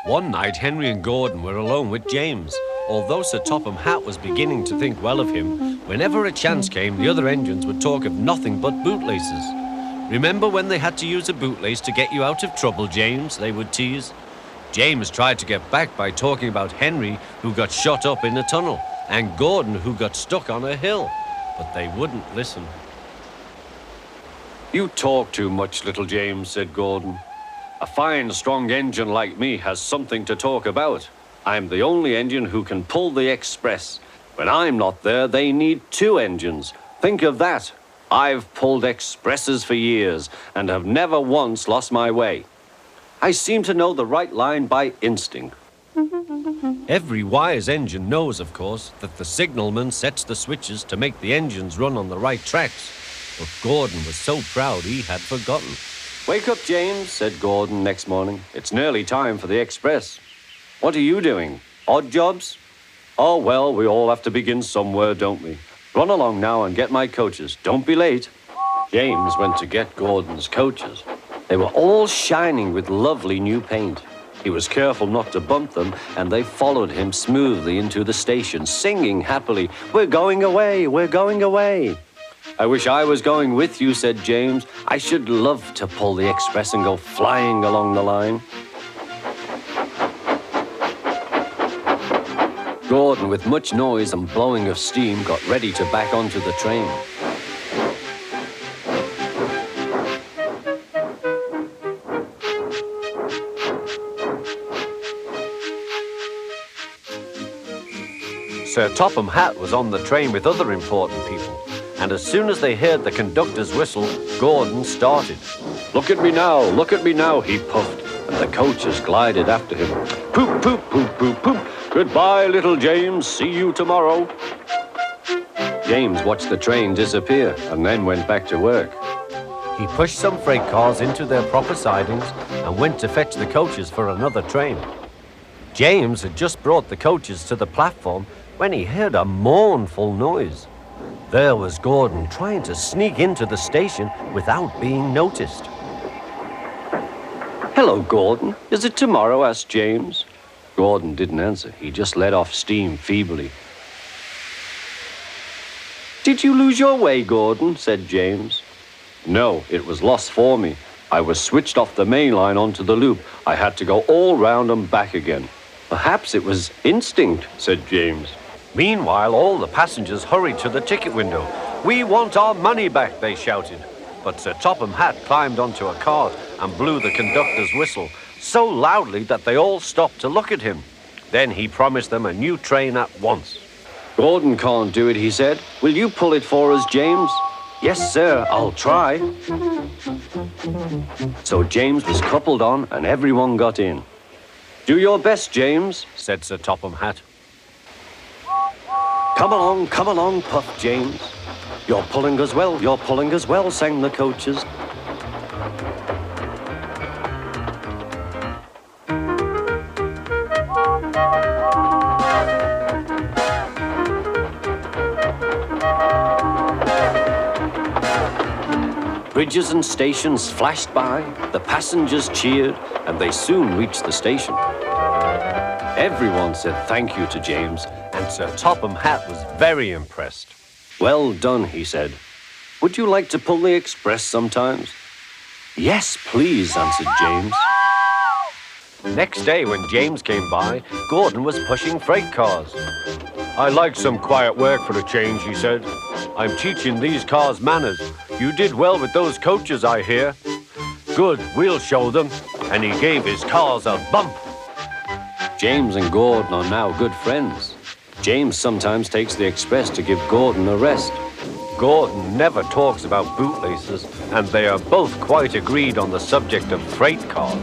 One night, Henry and Gordon were alone with James. Although Sir Topham Hatt was beginning to think well of him, whenever a chance came, the other engines would talk of nothing but bootlaces. "Remember when they had to use a bootlace to get you out of trouble, James?" they would tease. James tried to get back by talking about Henry, who got shot up in a tunnel, and Gordon, who got stuck on a hill. But they wouldn't listen. "You talk too much, little James," said Gordon. "A fine, strong engine like me has something to talk about. I'm the only engine who can pull the express. When I'm not there, they need two engines. Think of that. I've pulled expresses for years and have never once lost my way. I seem to know the right line by instinct." Every wise engine knows, of course, that the signalman sets the switches to make the engines run on the right tracks. But Gordon was so proud he had forgotten. "Wake up, James," said Gordon next morning. "It's nearly time for the express." "What are you doing? Odd jobs?" "Oh, well, we all have to begin somewhere, don't we? Run along now and get my coaches. Don't be late." James went to get Gordon's coaches. They were all shining with lovely new paint. He was careful not to bump them, and they followed him smoothly into the station, singing happily, "We're going away, we're going away." "I wish I was going with you," said James. "I should love to pull the express and go flying along the line." Gordon, with much noise and blowing of steam, got ready to back onto the train. Sir Topham Hatt was on the train with other important people, and as soon as they heard the conductor's whistle, Gordon started. Look at me now, he puffed, and the coaches glided after him. Poop, poop, poop, poop, poop. Goodbye, little James. See you tomorrow. James watched the train disappear and then went back to work. He pushed some freight cars into their proper sidings and went to fetch the coaches for another train. James had just brought the coaches to the platform when he heard a mournful noise. There was Gordon trying to sneak into the station without being noticed. "Hello, Gordon. Is it tomorrow?" asked James. Gordon didn't answer. He just let off steam feebly. "Did you lose your way, Gordon?" said James. "No, it was lost for me. I was switched off the main line onto the loop. I had to go all round and back again." "Perhaps it was instinct," said James. Meanwhile, all the passengers hurried to the ticket window. "We want our money back," they shouted. But Sir Topham Hatt climbed onto a cart and blew the conductor's whistle so loudly that they all stopped to look at him. Then he promised them a new train at once. "Gordon can't do it," he said. "Will you pull it for us, James?" "Yes, sir, I'll try." So James was coupled on and everyone got in. "Do your best, James," said Sir Topham Hatt. Come along, puffed James. You're pulling as well, sang the coaches. Bridges and stations flashed by, the passengers cheered, and they soon reached the station. Everyone said thank you to James, and Sir Topham Hatt was very impressed. "Well done," he said. "Would you like to pull the express sometimes?" "Yes, please," answered James. Next day, when James came by, Gordon was pushing freight cars. "I like some quiet work for a change," he said. "I'm teaching these cars manners. You did well with those coaches, I hear." "Good, we'll show them." And he gave his cars a bump. James and Gordon are now good friends. James sometimes takes the express to give Gordon a rest. Gordon never talks about bootlaces, and they are both quite agreed on the subject of freight cars.